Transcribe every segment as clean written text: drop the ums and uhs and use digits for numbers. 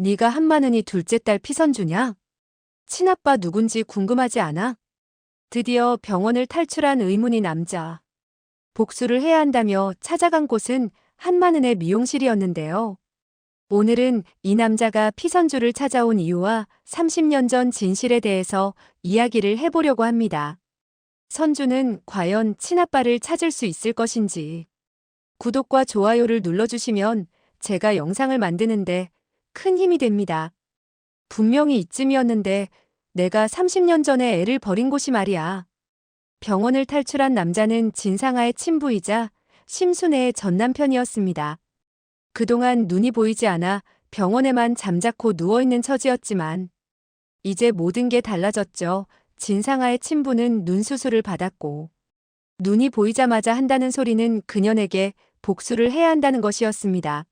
네가 한마는이 둘째 딸 피선주냐? 친아빠 누군지 궁금하지 않아? 드디어 병원을 탈출한 의문의 남자. 복수를 해야 한다며 찾아간 곳은 한마는의 미용실이었는데요. 오늘은 이 남자가 피선주를 찾아온 이유와 30년 전 진실에 대해서 이야기를 해보려고 합니다. 선주는 과연 친아빠를 찾을 수 있을 것인지. 구독과 좋아요를 눌러주시면 제가 영상을 만드는데 큰 힘이 됩니다. 분명히 이쯤이었는데 내가 30년 전에 애를 버린 곳이 말이야. 병원을 탈출한 남자는 진상아의 친부이자 심순애의 전남편이었습니다. 그동안 눈이 보이지 않아 병원에만 잠자코 누워있는 처지였지만 이제 모든 게 달라졌죠. 진상아의 친부는 눈 수술을 받았고 눈이 보이자마자 한다는 소리는 그녀에게 복수를 해야 한다는 것이었습니다.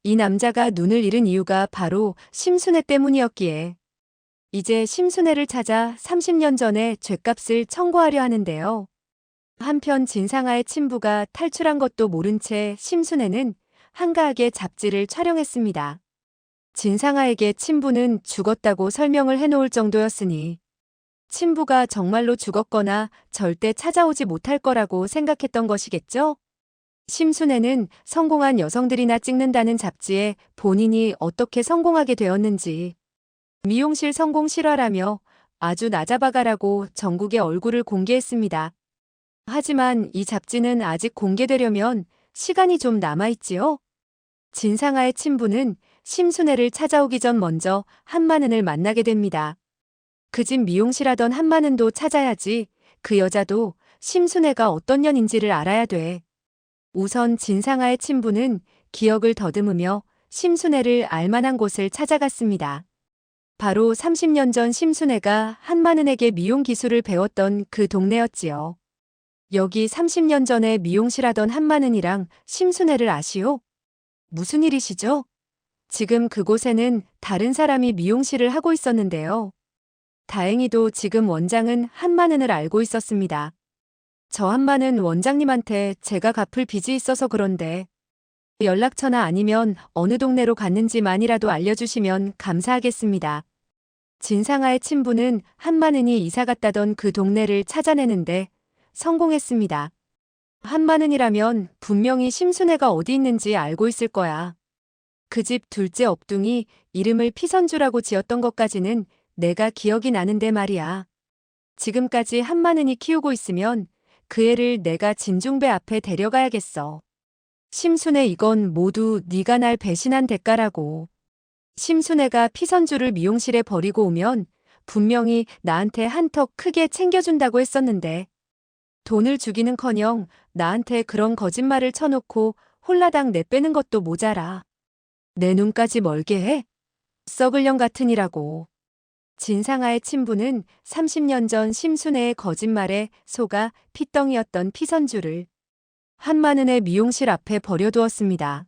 이 남자가 눈을 잃은 이유가 바로 심순애 때문이었기에 이제 심순애를 찾아 30년 전에 죗값을 청구하려 하는데요. 한편 진상아의 친부가 탈출한 것도 모른 채 심순애는 한가하게 잡지를 촬영했습니다. 진상아에게 친부는 죽었다고 설명을 해놓을 정도였으니 친부가 정말로 죽었거나 절대 찾아오지 못할 거라고 생각했던 것이겠죠? 심순애는 성공한 여성들이나 찍는다는 잡지에 본인이 어떻게 성공하게 되었는지 미용실 성공 실화라며 아주 나잡아가라고 전국에 얼굴을 공개했습니다. 하지만 이 잡지는 아직 공개되려면 시간이 좀 남아있지요? 진상아의 친부는 심순애를 찾아오기 전 먼저 한마는을 만나게 됩니다. 그 집 미용실 하던 한마는도 찾아야지. 그 여자도 심순애가 어떤 년인지를 알아야 돼. 우선 진상아의 친부는 기억을 더듬으며 심순애를 알만한 곳을 찾아갔습니다. 바로 30년 전 심순애가 한마는에게 미용 기술을 배웠던 그 동네였지요. 여기 30년 전에 미용실 하던 한마는이랑 심순애를 아시오? 무슨 일이시죠? 지금 그곳에는 다른 사람이 미용실을 하고 있었는데요. 다행히도 지금 원장은 한마는을 알고 있었습니다. 저 한마는 원장님한테 제가 갚을 빚이 있어서 그런데 연락처나 아니면 어느 동네로 갔는지만이라도 알려주시면 감사하겠습니다. 진상아의 친부는 한마는이 이사 갔다던 그 동네를 찾아내는데 성공했습니다. 한마는이라면 분명히 심순애가 어디 있는지 알고 있을 거야. 그 집 둘째 업둥이 이름을 피선주라고 지었던 것까지는 내가 기억이 나는데 말이야. 지금까지 한마는이 키우고 있으면 그 애를 내가 진중배 앞에 데려가야겠어. 심순애 이건 모두 네가 날 배신한 대가라고. 심순애가 피선주를 미용실에 버리고 오면 분명히 나한테 한턱 크게 챙겨준다고 했었는데 돈을 주기는커녕 나한테 그런 거짓말을 쳐놓고 홀라당 내빼는 것도 모자라. 내 눈까지 멀게 해? 썩을 년 같으니라고. 진상아의 친부는 30년 전 심순애의 거짓말에 속아 피덩이였던 피선주를 한마는의 미용실 앞에 버려두었습니다.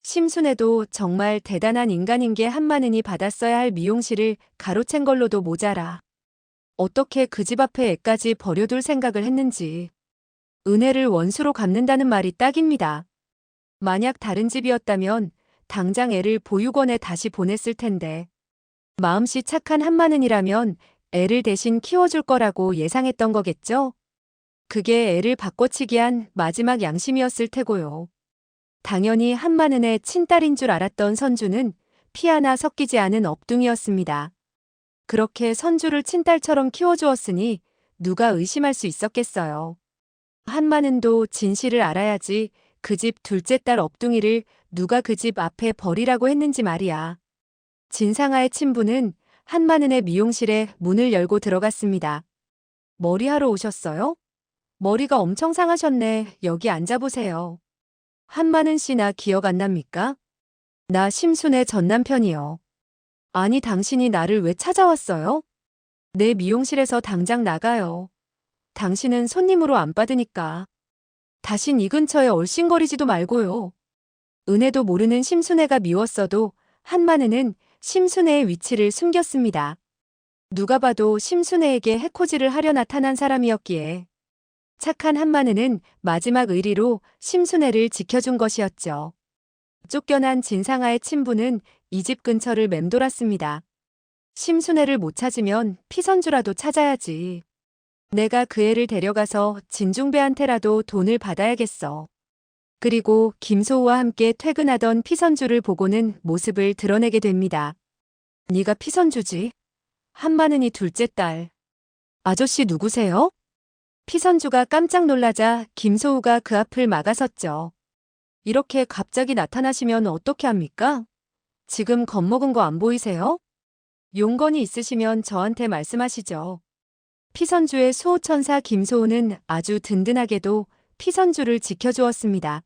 심순애도 정말 대단한 인간인 게 한마는이 받았어야 할 미용실을 가로챈 걸로도 모자라. 어떻게 그 집 앞에 애까지 버려둘 생각을 했는지. 은혜를 원수로 갚는다는 말이 딱입니다. 만약 다른 집이었다면 당장 애를 보육원에 다시 보냈을 텐데 마음씨 착한 한마는이라면 애를 대신 키워줄 거라고 예상했던 거겠죠? 그게 애를 바꿔치기 한 마지막 양심이었을 테고요. 당연히 한마는의 친딸인 줄 알았던 선주는 피 하나 섞이지 않은 업둥이었습니다. 그렇게 선주를 친딸처럼 키워주었으니 누가 의심할 수 있었겠어요. 한마는도 진실을 알아야지. 그 집 둘째 딸 업둥이를 누가 그 집 앞에 버리라고 했는지 말이야. 진상아의 친부는 한마는의 미용실에 문을 열고 들어갔습니다. 머리하러 오셨어요? 머리가 엄청 상하셨네. 여기 앉아보세요. 한마는 씨 나 기억 안 납니까? 나 심순애 전 남편이요. 아니 당신이 나를 왜 찾아왔어요? 내 미용실에서 당장 나가요. 당신은 손님으로 안 받으니까. 다신 이 근처에 얼씬거리지도 말고요. 은혜도 모르는 심순애가 미웠어도 한마는은 심순애의 위치를 숨겼습니다. 누가 봐도 심순애에게 해코지를 하려 나타난 사람이었기에 착한 한마는은 마지막 의리로 심순애를 지켜준 것이었죠. 쫓겨난 진상아의 친부는 이 집 근처를 맴돌았습니다. 심순애를 못 찾으면 피선주라도 찾아야지. 내가 그 애를 데려가서 진중배한테라도 돈을 받아야겠어. 그리고 김소우와 함께 퇴근하던 피선주를 보고는 모습을 드러내게 됩니다. 네가 피선주지? 한마는이 둘째 딸. 아저씨 누구세요? 피선주가 깜짝 놀라자 김소우가 그 앞을 막아섰죠. 이렇게 갑자기 나타나시면 어떻게 합니까? 지금 겁먹은 거 안 보이세요? 용건이 있으시면 저한테 말씀하시죠. 피선주의 수호천사 김소우는 아주 든든하게도 피선주를 지켜주었습니다.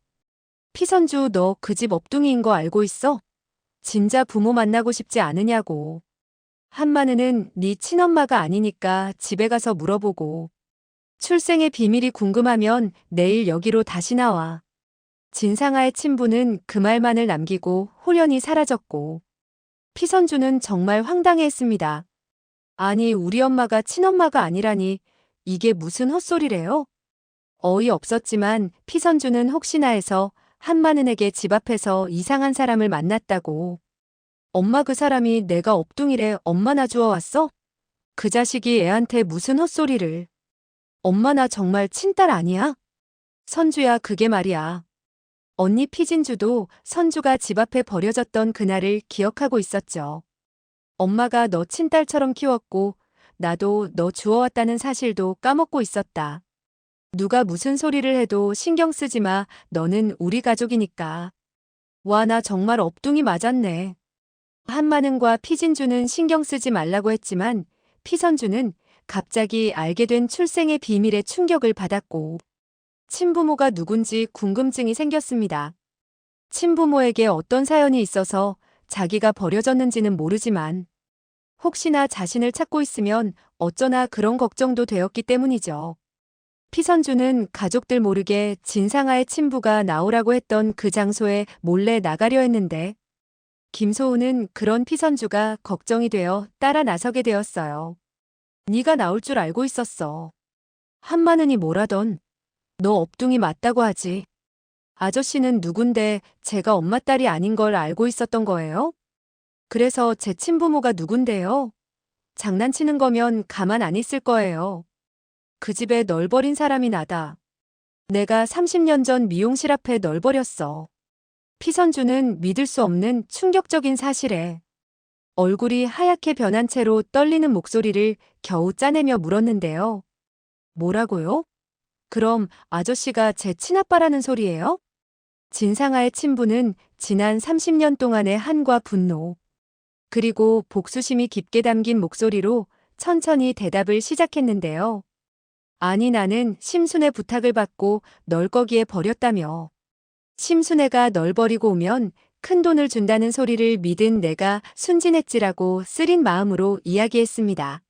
피선주 너 그 집 업둥이인 거 알고 있어? 진짜 부모 만나고 싶지 않으냐고. 한마느는 네 친엄마가 아니니까 집에 가서 물어보고. 출생의 비밀이 궁금하면 내일 여기로 다시 나와. 진상아의 친부는 그 말만을 남기고 홀연히 사라졌고. 피선주는 정말 황당해했습니다. 아니 우리 엄마가 친엄마가 아니라니 이게 무슨 헛소리래요? 어이없었지만 피선주는 혹시나 해서 한마는에게 집 앞에서 이상한 사람을 만났다고. 엄마 그 사람이 내가 업둥이래 엄마나 주워왔어? 그 자식이 애한테 무슨 헛소리를. 엄마 나 정말 친딸 아니야? 선주야 그게 말이야. 언니 피진주도 선주가 집 앞에 버려졌던 그날을 기억하고 있었죠. 엄마가 너 친딸처럼 키웠고 나도 너 주워왔다는 사실도 까먹고 있었다. 누가 무슨 소리를 해도 신경 쓰지 마. 너는 우리 가족이니까. 와, 나 정말 업둥이 맞았네. 한마는과 피진주는 신경 쓰지 말라고 했지만 피선주는 갑자기 알게 된 출생의 비밀에 충격을 받았고 친부모가 누군지 궁금증이 생겼습니다. 친부모에게 어떤 사연이 있어서 자기가 버려졌는지는 모르지만 혹시나 자신을 찾고 있으면 어쩌나 그런 걱정도 되었기 때문이죠. 피선주는 가족들 모르게 진상아의 친부가 나오라고 했던 그 장소에 몰래 나가려 했는데 김소우는 그런 피선주가 걱정이 되어 따라 나서게 되었어요. 네가 나올 줄 알고 있었어. 한마는이 뭐라던 너 업둥이 맞다고 하지. 아저씨는 누군데 제가 엄마 딸이 아닌 걸 알고 있었던 거예요? 그래서 제 친부모가 누군데요? 장난치는 거면 가만 안 있을 거예요. 그 집에 널 버린 사람이 나다. 내가 30년 전 미용실 앞에 널 버렸어. 피선주는 믿을 수 없는 충격적인 사실에 얼굴이 하얗게 변한 채로 떨리는 목소리를 겨우 짜내며 물었는데요. 뭐라고요? 그럼 아저씨가 제 친아빠라는 소리예요? 진상아의 친부는 지난 30년 동안의 한과 분노, 그리고 복수심이 깊게 담긴 목소리로 천천히 대답을 시작했는데요. 아니 나는 심순애 부탁을 받고 널 거기에 버렸다며. 심순애가 널 버리고 오면 큰 돈을 준다는 소리를 믿은 내가 순진했지라고 쓰린 마음으로 이야기했습니다.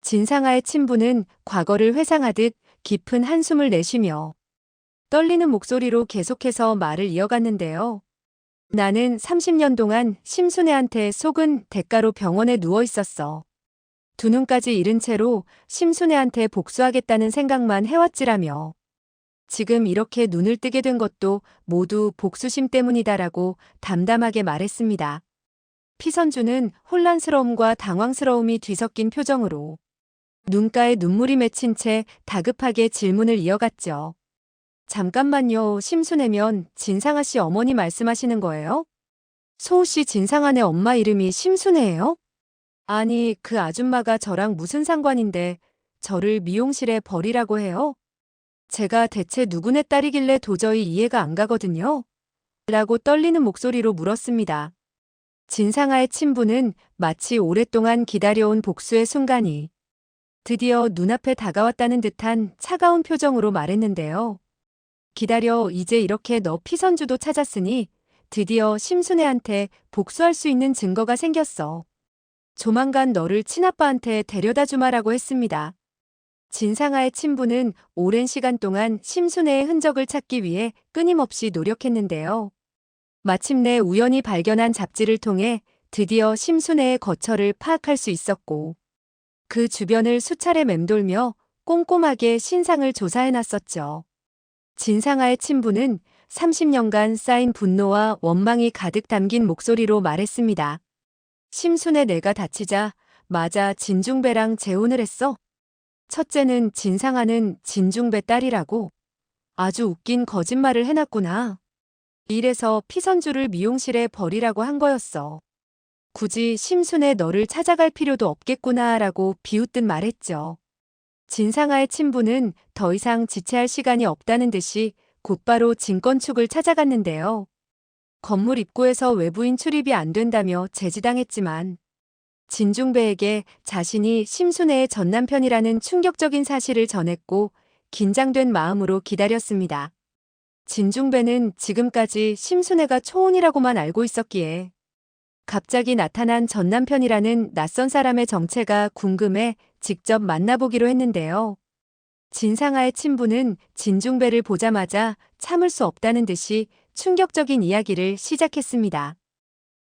진상아의 친부는 과거를 회상하듯 깊은 한숨을 내쉬며 떨리는 목소리로 계속해서 말을 이어갔는데요. 나는 30년 동안 심순애한테 속은 대가로 병원에 누워 있었어. 두 눈까지 잃은 채로 심순애한테 복수하겠다는 생각만 해왔지라며. 지금 이렇게 눈을 뜨게 된 것도 모두 복수심 때문이다라고 담담하게 말했습니다. 피선주는 혼란스러움과 당황스러움이 뒤섞인 표정으로 눈가에 눈물이 맺힌 채 다급하게 질문을 이어갔죠. 잠깐만요. 심순애면 진상아 씨 어머니 말씀하시는 거예요? 소우 씨 진상아네 엄마 이름이 심순애예요? 아니 그 아줌마가 저랑 무슨 상관인데 저를 미용실에 버리라고 해요? 제가 대체 누구네 딸이길래 도저히 이해가 안 가거든요. 라고 떨리는 목소리로 물었습니다. 진상아의 친부는 마치 오랫동안 기다려온 복수의 순간이 드디어 눈앞에 다가왔다는 듯한 차가운 표정으로 말했는데요. 기다려 이제 이렇게 너 피선주도 찾았으니 드디어 심순애한테 복수할 수 있는 증거가 생겼어. 조만간 너를 친아빠한테 데려다 주마라고 했습니다. 진상아의 친부는 오랜 시간 동안 심순애의 흔적을 찾기 위해 끊임없이 노력했는데요. 마침내 우연히 발견한 잡지를 통해 드디어 심순애의 거처를 파악할 수 있었고 그 주변을 수차례 맴돌며 꼼꼼하게 신상을 조사해놨었죠. 진상아의 친부는 30년간 쌓인 분노와 원망이 가득 담긴 목소리로 말했습니다. 심순의 내가 다치자 맞아 진중배랑 재혼을 했어. 첫째는 진상아는 진중배 딸이라고. 아주 웃긴 거짓말을 해놨구나. 이래서 피선주를 미용실에 버리라고 한 거였어. 굳이 심순의 너를 찾아갈 필요도 없겠구나 라고 비웃듯 말했죠. 진상아의 친부는 더 이상 지체할 시간이 없다는 듯이 곧바로 진건축을 찾아갔는데요. 건물 입구에서 외부인 출입이 안 된다며 제지당했지만 진중배에게 자신이 심순애의 전남편이라는 충격적인 사실을 전했고 긴장된 마음으로 기다렸습니다. 진중배는 지금까지 심순애가 초혼이라고만 알고 있었기에 갑자기 나타난 전남편이라는 낯선 사람의 정체가 궁금해 직접 만나보기로 했는데요. 진상아의 친부는 진중배를 보자마자 참을 수 없다는 듯이 충격적인 이야기를 시작했습니다.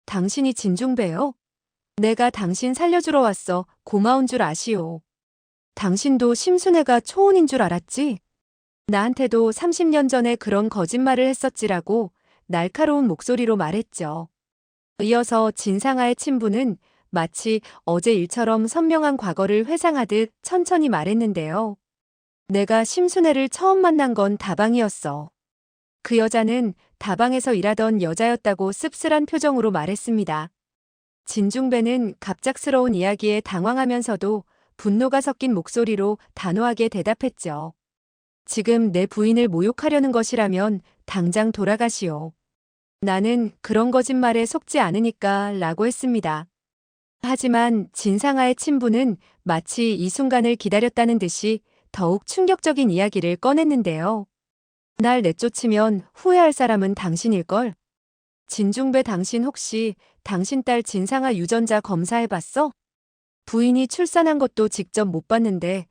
당신이 진중배요? 내가 당신 살려주러 왔어. 고마운 줄 아시오. 당신도 심순애가 초혼인 줄 알았지? 나한테도 30년 전에 그런 거짓말을 했었지라고 날카로운 목소리로 말했죠. 이어서 진상아의 친부는 마치 어제 일처럼 선명한 과거를 회상하듯 천천히 말했는데요. 내가 심순애를 처음 만난 건 다방이었어. 그 여자는 다방에서 일하던 여자였다고 씁쓸한 표정으로 말했습니다. 진중배는 갑작스러운 이야기에 당황하면서도 분노가 섞인 목소리로 단호하게 대답했죠. 지금 내 부인을 모욕하려는 것이라면 당장 돌아가시오. 나는 그런 거짓말에 속지 않으니까 라고 했습니다. 하지만 진상아의 친부는 마치 이 순간을 기다렸다는 듯이 더욱 충격적인 이야기를 꺼냈는데요. 날 내쫓으면 후회할 사람은 당신일걸? 진중배 당신 혹시 당신 딸 진상아 유전자 검사해봤어? 부인이 출산한 것도 직접 못 봤는데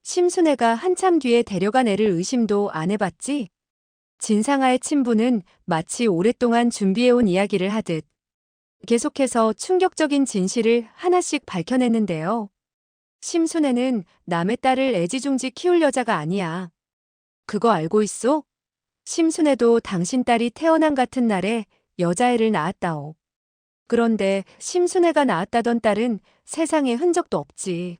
심순애가 한참 뒤에 데려간 애를 의심도 안 해봤지? 진상아의 친부는 마치 오랫동안 준비해온 이야기를 하듯 계속해서 충격적인 진실을 하나씩 밝혀냈는데요. 심순애는 남의 딸을 애지중지 키울 여자가 아니야. 그거 알고 있어? 심순애도 당신 딸이 태어난 같은 날에 여자애를 낳았다오. 그런데 심순애가 낳았다던 딸은 세상에 흔적도 없지.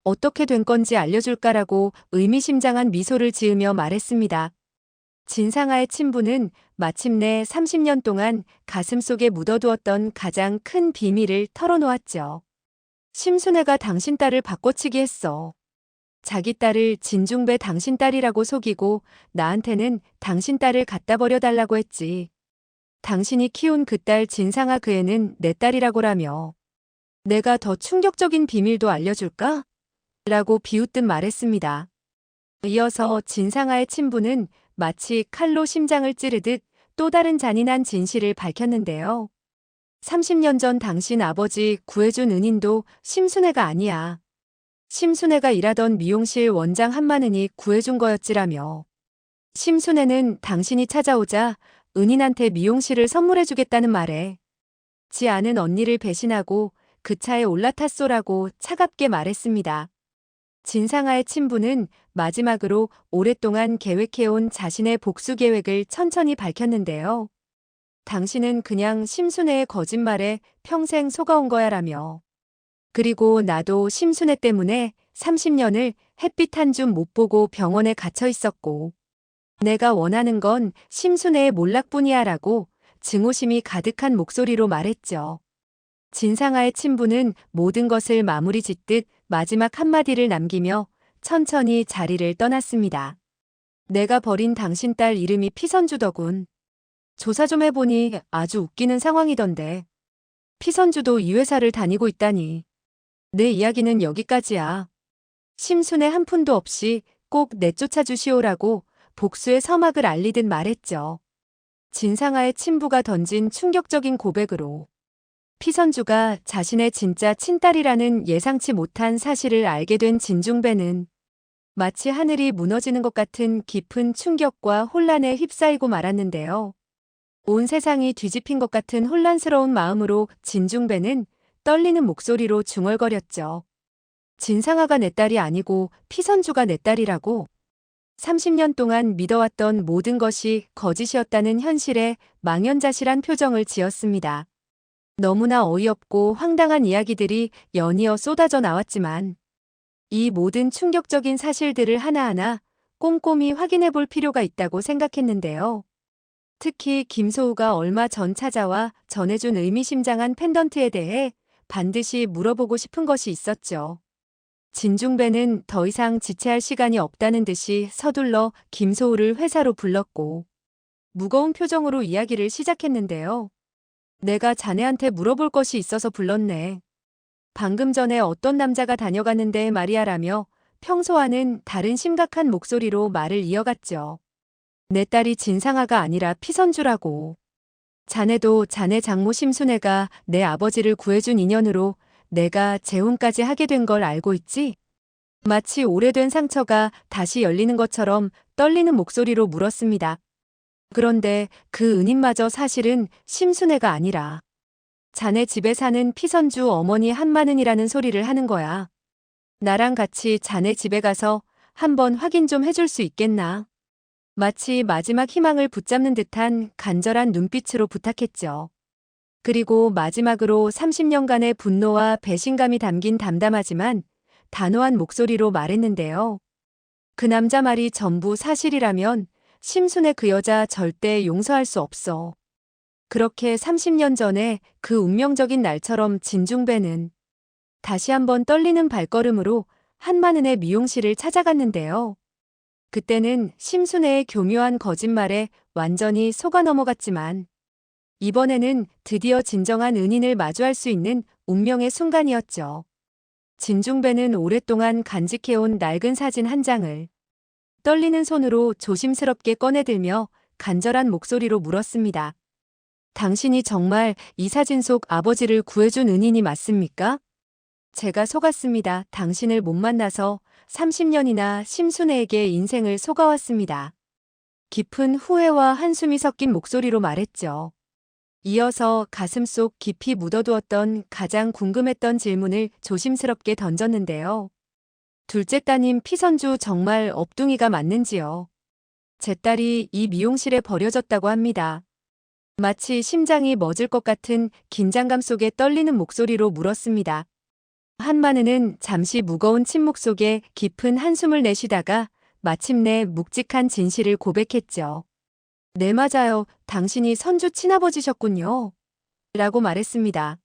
어떻게 된 건지 알려줄까라고 의미심장한 미소를 지으며 말했습니다. 진상아의 친부는 마침내 30년 동안 가슴속에 묻어두었던 가장 큰 비밀을 털어놓았죠. 심순애가 당신 딸을 바꿔치기 했어. 자기 딸을 진중배 당신 딸이라고 속이고 나한테는 당신 딸을 갖다 버려달라고 했지. 당신이 키운 그 딸 진상아 그 애는 내 딸이라고라며. 내가 더 충격적인 비밀도 알려줄까? 라고 비웃듯 말했습니다. 이어서 진상아의 친부는 마치 칼로 심장을 찌르듯 또 다른 잔인한 진실을 밝혔는데요. 30년 전 당신 아버지 구해준 은인도 심순애가 아니야. 심순애가 일하던 미용실 원장 한마는이 구해준 거였지라며. 심순애는 당신이 찾아오자 은인한테 미용실을 선물해주겠다는 말에 지 않은 언니를 배신하고 그 차에 올라탔소라고 차갑게 말했습니다. 진상아의 친부는 마지막으로 오랫동안 계획해온 자신의 복수 계획을 천천히 밝혔는데요. 당신은 그냥 심순애의 거짓말에 평생 속아온 거야라며. 그리고 나도 심순애 때문에 30년을 햇빛 한 줌 못 보고 병원에 갇혀 있었고 내가 원하는 건 심순애의 몰락뿐이야 라고 증오심이 가득한 목소리로 말했죠. 진상아의 친부는 모든 것을 마무리 짓듯 마지막 한마디를 남기며 천천히 자리를 떠났습니다. 내가 버린 당신 딸 이름이 피선주더군. 조사 좀 해보니 아주 웃기는 상황이던데. 피선주도 이 회사를 다니고 있다니. 내 이야기는 여기까지야. 심순애 한 푼도 없이 꼭 내쫓아 주시오라고 복수의 서막을 알리듯 말했죠. 진상아의 친부가 던진 충격적인 고백으로 피선주가 자신의 진짜 친딸이라는 예상치 못한 사실을 알게 된 진중배는 마치 하늘이 무너지는 것 같은 깊은 충격과 혼란에 휩싸이고 말았는데요. 온 세상이 뒤집힌 것 같은 혼란스러운 마음으로 진중배는 떨리는 목소리로 중얼거렸죠. 진상아가 내 딸이 아니고 피선주가 내 딸이라고. 30년 동안 믿어왔던 모든 것이 거짓이었다는 현실에 망연자실한 표정을 지었습니다. 너무나 어이없고 황당한 이야기들이 연이어 쏟아져 나왔지만 이 모든 충격적인 사실들을 하나하나 꼼꼼히 확인해 볼 필요가 있다고 생각했는데요. 특히 김소우가 얼마 전 찾아와 전해준 의미심장한 펜던트에 대해 반드시 물어보고 싶은 것이 있었죠. 진중배는 더 이상 지체할 시간이 없다는 듯이 서둘러 김소우를 회사로 불렀고 무거운 표정으로 이야기를 시작했는데요. 내가 자네한테 물어볼 것이 있어서 불렀네. 방금 전에 어떤 남자가 다녀가는데 말이야라며 평소와는 다른 심각한 목소리로 말을 이어갔죠. 내 딸이 진상아가 아니라 피선주라고. 자네도 자네 장모 심순애가 내 아버지를 구해준 인연으로 내가 재혼까지 하게 된 걸 알고 있지? 마치 오래된 상처가 다시 열리는 것처럼 떨리는 목소리로 물었습니다. 그런데 그 은인마저 사실은 심순애가 아니라 자네 집에 사는 피선주 어머니 한마는이라는 소리를 하는 거야. 나랑 같이 자네 집에 가서 한번 확인 좀 해줄 수 있겠나? 마치 마지막 희망을 붙잡는 듯한 간절한 눈빛으로 부탁했죠. 그리고 마지막으로 30년간의 분노와 배신감이 담긴 담담하지만 단호한 목소리로 말했는데요. 그 남자 말이 전부 사실이라면 심순의 그 여자 절대 용서할 수 없어. 그렇게 30년 전에 그 운명적인 날처럼 진중배는 다시 한번 떨리는 발걸음으로 한마는의 미용실을 찾아갔는데요. 그때는 심순애의 교묘한 거짓말에 완전히 속아 넘어갔지만 이번에는 드디어 진정한 은인을 마주할 수 있는 운명의 순간이었죠. 진중배는 오랫동안 간직해온 낡은 사진 한 장을 떨리는 손으로 조심스럽게 꺼내들며 간절한 목소리로 물었습니다. 당신이 정말 이 사진 속 아버지를 구해준 은인이 맞습니까? 제가 속았습니다. 당신을 못 만나서 30년이나 심순애에게 인생을 속아왔습니다. 깊은 후회와 한숨이 섞인 목소리로 말했죠. 이어서 가슴속 깊이 묻어두었던 가장 궁금했던 질문을 조심스럽게 던졌는데요. 둘째 따님 피선주 정말 업둥이가 맞는지요? 제 딸이 이 미용실에 버려졌다고 합니다. 마치 심장이 멎을 것 같은 긴장감 속에 떨리는 목소리로 물었습니다. 한마느는 잠시 무거운 침묵 속에 깊은 한숨을 내쉬다가 마침내 묵직한 진실을 고백했죠. 네, 맞아요. 당신이 선주 친아버지셨군요. 라고 말했습니다.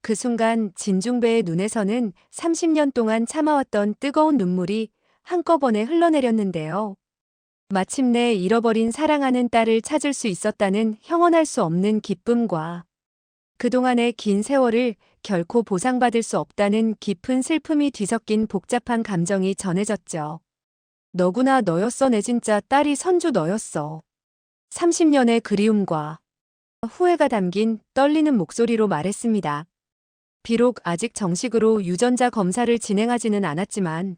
그 순간 진중배의 눈에서는 30년 동안 참아왔던 뜨거운 눈물이 한꺼번에 흘러내렸는데요. 마침내 잃어버린 사랑하는 딸을 찾을 수 있었다는 형언할 수 없는 기쁨과 그동안의 긴 세월을 결코 보상받을 수 없다는 깊은 슬픔이 뒤섞인 복잡한 감정이 전해졌죠. 너구나 너였어. 내 진짜 딸이 선주 너였어. 30년의 그리움과 후회가 담긴 떨리는 목소리로 말했습니다. 비록 아직 정식으로 유전자 검사를 진행하지는 않았지만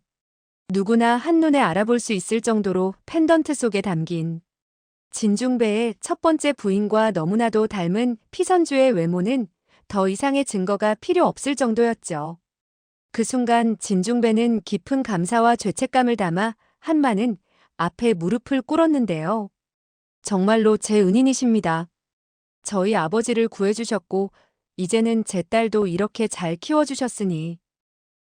누구나 한눈에 알아볼 수 있을 정도로 펜던트 속에 담긴 진중배의 첫 번째 부인과 너무나도 닮은 피선주의 외모는 더 이상의 증거가 필요 없을 정도였죠. 그 순간 진중배는 깊은 감사와 죄책감을 담아 한마는 앞에 무릎을 꿇었는데요. 정말로 제 은인이십니다. 저희 아버지를 구해주셨고 이제는 제 딸도 이렇게 잘 키워주셨으니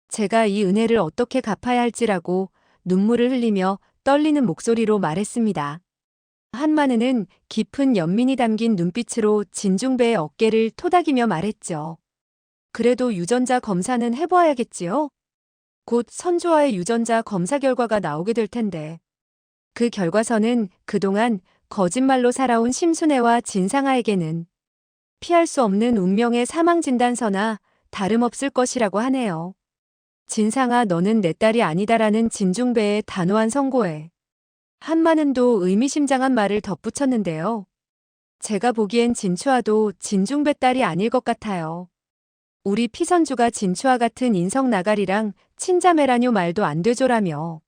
제가 이 은혜를 어떻게 갚아야 할지라고 눈물을 흘리며 떨리는 목소리로 말했습니다. 한마느는 깊은 연민이 담긴 눈빛으로 진중배의 어깨를 토닥이며 말했죠. 그래도 유전자 검사는 해보아야겠지요? 곧 선주와의 유전자 검사 결과가 나오게 될 텐데. 그 결과서는 그동안 거짓말로 살아온 심순애와 진상아에게는 피할 수 없는 운명의 사망진단서나 다름없을 것이라고 하네요. 진상아, 너는 내 딸이 아니다라는 진중배의 단호한 선고에 한마는도 의미심장한 말을 덧붙였는데요. 제가 보기엔 진추아도 진중배 딸이 아닐 것 같아요. 우리 피선주가 진추아 같은 인성 나가리랑 친자매라뇨. 말도 안 되죠라며.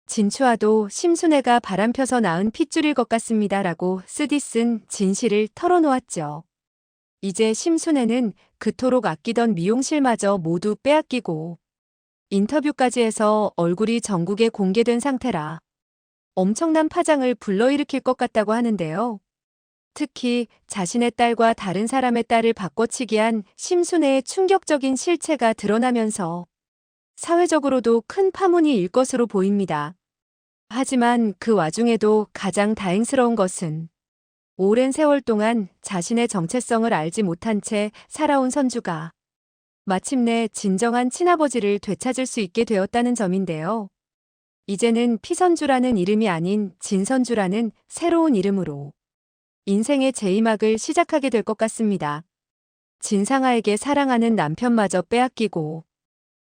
진추아도 심순애가 바람펴서 낳은 핏줄일 것 같습니다. 라고 쓰디쓴 진실을 털어놓았죠. 이제 심순애는 그토록 아끼던 미용실마저 모두 빼앗기고 인터뷰까지 해서 얼굴이 전국에 공개된 상태라 엄청난 파장을 불러일으킬 것 같다고 하는데요. 특히 자신의 딸과 다른 사람의 딸을 바꿔치기한 심순애의 충격적인 실체가 드러나면서 사회적으로도 큰 파문이 일 것으로 보입니다. 하지만 그 와중에도 가장 다행스러운 것은 오랜 세월 동안 자신의 정체성을 알지 못한 채 살아온 선주가 마침내 진정한 친아버지를 되찾을 수 있게 되었다는 점인데요. 이제는 피선주라는 이름이 아닌 진선주라는 새로운 이름으로 인생의 제2막을 시작하게 될 것 같습니다. 진상아에게 사랑하는 남편마저 빼앗기고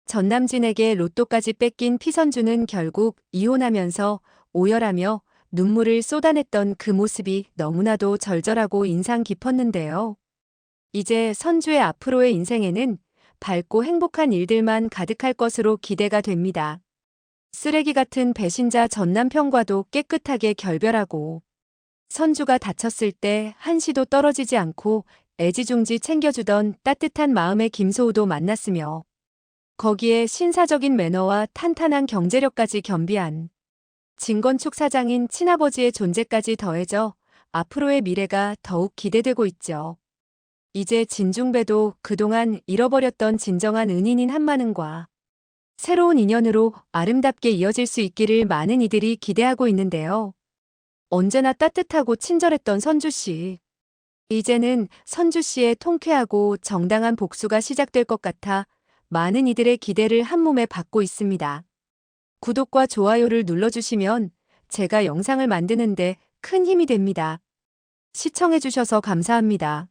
전남진에게 로또까지 뺏긴 피선주는 결국 이혼하면서 오열하며 눈물을 쏟아냈던 그 모습이 너무나도 절절하고 인상 깊었는데요. 이제 선주의 앞으로의 인생에는 밝고 행복한 일들만 가득할 것으로 기대가 됩니다. 쓰레기 같은 배신자 전 남편과도 깨끗하게 결별하고 선주가 다쳤을 때 한시도 떨어지지 않고 애지중지 챙겨주던 따뜻한 마음의 김소우도 만났으며 거기에 신사적인 매너와 탄탄한 경제력까지 겸비한 진건축 사장인 친아버지의 존재까지 더해져 앞으로의 미래가 더욱 기대되고 있죠. 이제 진중배도 그동안 잃어버렸던 진정한 은인인 한마는과 새로운 인연으로 아름답게 이어질 수 있기를 많은 이들이 기대하고 있는데요. 언제나 따뜻하고 친절했던 선주씨. 이제는 선주씨의 통쾌하고 정당한 복수가 시작될 것 같아 많은 이들의 기대를 한몸에 받고 있습니다. 구독과 좋아요를 눌러주시면 제가 영상을 만드는데 큰 힘이 됩니다. 시청해주셔서 감사합니다.